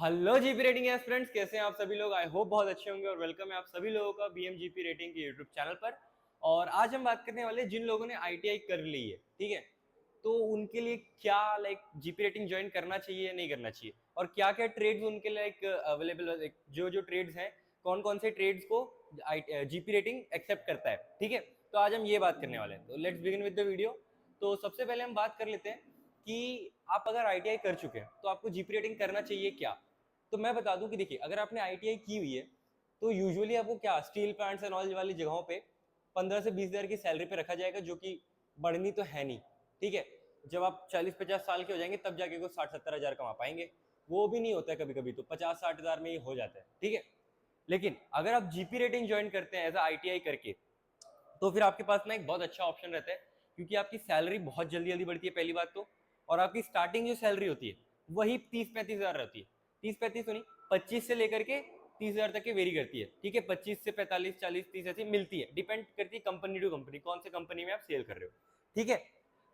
Hello GP rating aspirants, कैसे हैं आप सभी लोग। आई होप बहुत अच्छे होंगे और वेलकम है आप सभी लोगों का बीएम जीपी रेटिंग के यूट्यूब चैनल पर। और आज हम बात करने वाले जिन लोगों ने आईटीआई कर ली है, ठीक है, तो उनके लिए क्या जीपी रेटिंग ज्वाइन करना चाहिए या नहीं करना चाहिए, और क्या क्या ट्रेड्स उनके लिए अवेलेबल, जो जो ट्रेड्स हैं, कौन कौन से ट्रेड्स को जीपी रेटिंग एक्सेप्ट करता है, ठीक है। तो आज हम ये बात करने वाले हैं, तो let's begin with the video. तो सबसे पहले हम बात कर लेते हैं कि आप अगर आईटीआई कर चुके हैं तो आपको जीपी रेटिंग करना चाहिए क्या। तो मैं बता दूं कि देखिए, अगर आपने आईटीआई की हुई है तो यूजुअली आपको क्या स्टील प्लांट्स एंड ऑयल वाली जगहों पे 15 से 20 हज़ार की सैलरी पे रखा जाएगा, जो कि बढ़नी तो है नहीं, ठीक है। जब आप 40-50 साल के हो जाएंगे तब जाके कुछ 60-70 हज़ार कमा पाएंगे। वो भी नहीं होता है, कभी कभी तो 50-60 हज़ार में ही हो जाता है, ठीक है। लेकिन अगर आप जीपी रेटिंग ज्वाइन करते हैं एज आईटीआई करके, तो फिर आपके पास ना एक बहुत अच्छा ऑप्शन रहता है, क्योंकि आपकी सैलरी बहुत जल्दी जल्दी बढ़ती है पहली बात तो। और आपकी स्टार्टिंग जो सैलरी होती है वही 30-35 हज़ार रहती है। 30-35 तो नहीं, 25 से लेकर के 30 हज़ार तक की वेरी करती है, ठीक है। 25 से 45, 40, 30 ऐसी मिलती है, डिपेंड करती है कंपनी टू कंपनी, कौन से कंपनी में आप सेल कर रहे हो, ठीक है।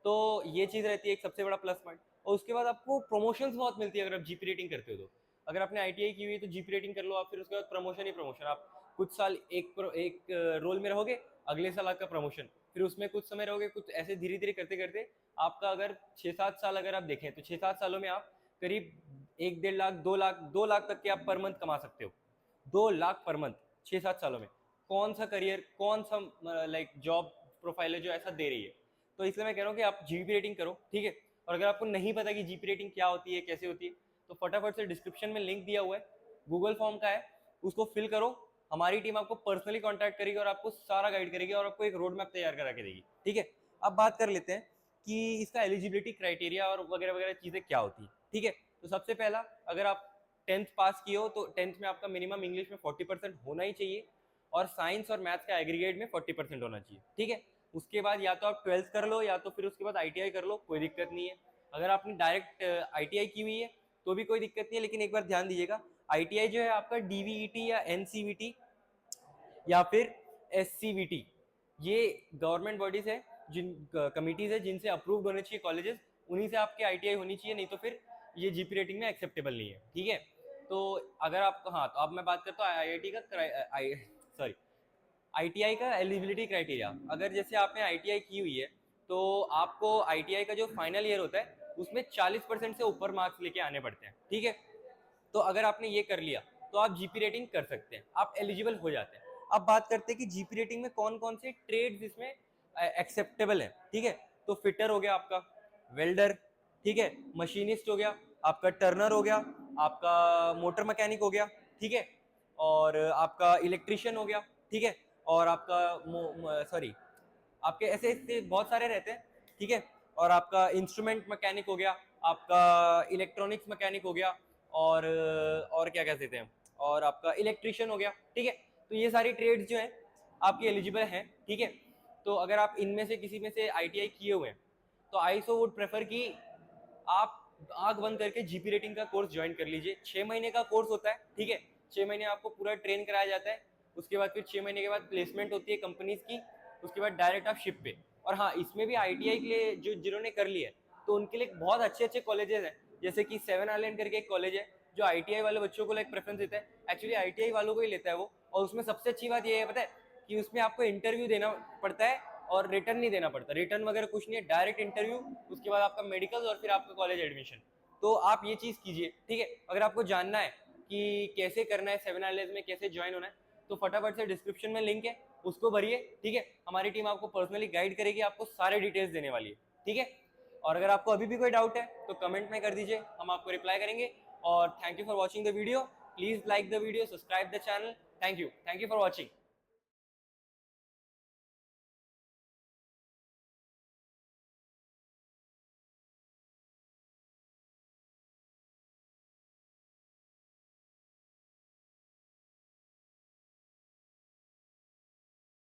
तो ये चीज रहती है एक सबसे बड़ा प्लस पॉइंट। और उसके बाद आपको प्रमोशंस बहुत मिलती है अगर आप जीपी रेटिंग करते हो तो। अगर आपने आईटीआई की हुई है तो जीपी रेटिंग कर लो आप, फिर उसके बाद प्रमोशन ही प्रमोशन। आप कुछ साल एक रोल में रहोगे, अगले साल आपका प्रमोशन, फिर उसमें कुछ समय रहोगे, कुछ ऐसे धीरे धीरे करते करते आपका अगर 6-7 साल अगर आप देखें तो 6-7 सालों में आप करीब 1-1.5 लाख, 2 लाख, 2 लाख तक के आप पर मंथ कमा सकते हो। 2 लाख पर मंथ 6-7 सालों में। कौन सा करियर, कौन सा जॉब प्रोफाइल है जो ऐसा दे रही है। तो इसलिए मैं कह रहा हूँ कि आप जीपी रेटिंग करो, ठीक है। और अगर आपको नहीं पता कि जीपी रेटिंग क्या होती है, कैसे होती है, तो फटाफट से डिस्क्रिप्शन में लिंक दिया हुआ है, गूगल फॉर्म का है, उसको फिल करो। हमारी टीम आपको पर्सनली कांटेक्ट करेगी और आपको सारा गाइड करेगी और आपको एक रोड मैप तैयार करा के देगी, ठीक है। अब बात कर लेते हैं कि इसका एलिजिबिलिटी क्राइटेरिया और वगैरह वगैरह चीजें क्या होती है, ठीक है। तो सबसे पहला, अगर आप 10th पास किए हो तो 10th में आपका मिनिमम इंग्लिश में 40% होना ही चाहिए, और साइंस और मैथ्स का एग्रीगेट में 40% होना चाहिए, ठीक है। उसके बाद या तो आप 12th कर लो या तो फिर उसके बाद आईटीआई कर लो, कोई दिक्कत नहीं है। अगर आपने डायरेक्ट आईटीआई की हुई है तो भी कोई दिक्कत नहीं है, लेकिन एक बार ध्यान दीजिएगा, आईटीआई जो है आपका डीवीईटी या एनसीवीटी या फिर एससीवीटी, ये गवर्नमेंट बॉडीज है, जिन कमिटीज है जिनसे अप्रूव्ड होने चाहिए कॉलेजेस, उन्हीं से आपकी आईटीआई होनी चाहिए, नहीं तो फिर ये जीपी रेटिंग में एक्सेप्टेबल नहीं है, ठीक है। तो अगर आप, हाँ, तो अब मैं बात करता हूँ आईआईटी का, सॉरी, आईटीआई का एलिजिबिलिटी क्राइटेरिया। अगर जैसे आपने आईटीआई की हुई है तो आपको आईटीआई का जो फाइनल ईयर होता है उसमें 40% से ऊपर मार्क्स लेके आने पड़ते हैं, ठीक है। तो अगर आपने ये कर लिया तो आप जीपी रेटिंग कर सकते हैं, आप एलिजिबल हो जाते हैं। अब बात करते हैं कि जीपी रेटिंग में कौन कौन से ट्रेड्स इसमें एक्सेप्टेबल है, ठीक है। तो फिटर हो गया आपका, वेल्डर, ठीक है, मशीनिस्ट हो गया आपका, टर्नर हो गया आपका, मोटर मैकेनिक हो गया, ठीक है, और आपका इलेक्ट्रिशियन हो गया, ठीक है, और आपका सॉरी, आपके ऐसे ऐसे बहुत सारे रहते हैं, ठीक है। और आपका इंस्ट्रूमेंट मैकेनिक हो गया, आपका इलेक्ट्रॉनिक्स मैकेनिक हो गया, और क्या कह सकते हैं, और आपका इलेक्ट्रिशियन हो गया, ठीक है। तो ये सारी ट्रेड्स जो हैं आपकी एलिजिबल हैं, ठीक है। तो अगर आप इनमें से किसी में से आईटीआई किए हुए हैं तो आईएसओ वुड प्रेफर कि आप आंख बंद करके जीपी रेटिंग का कोर्स ज्वाइन कर लीजिए। 6 महीने का कोर्स होता है, ठीक है। 6 महीने आपको पूरा ट्रेन कराया जाता है, उसके बाद फिर 6 महीने के बाद प्लेसमेंट होती है कंपनीज की, उसके बाद डायरेक्ट आप शिप पे। और हाँ, इसमें भी आईटीआई के लिए जो जिन्होंने कर लिया है तो उनके लिए बहुत अच्छे अच्छे कॉलेजेस हैं, जैसे कि 7 आइलैंड करके एक कॉलेज है जो आईटीआई वाले बच्चों को लाइक प्रेफरेंस देता है। एक्चुअली आईटीआई वालों को ही लेता है वो। और उसमें सबसे अच्छी बात ये है, पता है, कि उसमें आपको इंटरव्यू देना पड़ता है और रिटर्न नहीं देना पड़ता, रिटर्न वगैरह कुछ नहीं है, डायरेक्ट इंटरव्यू, उसके बाद आपका मेडिकल और फिर आपका कॉलेज एडमिशन। तो आप ये चीज कीजिए, ठीक है। अगर आपको जानना है कि कैसे करना है 7 आइलैंड में, कैसे ज्वाइन होना है, तो फटाफट से डिस्क्रिप्शन में लिंक है, उसको भरिए, ठीक है। हमारी टीम आपको पर्सनली गाइड करेगी, आपको सारे डिटेल्स देने वाली है, ठीक है। और अगर आपको अभी भी कोई डाउट है तो कमेंट में कर दीजिए, हम आपको रिप्लाई करेंगे। और thank you for watching the video, please like the video, subscribe the channel, thank you for watching.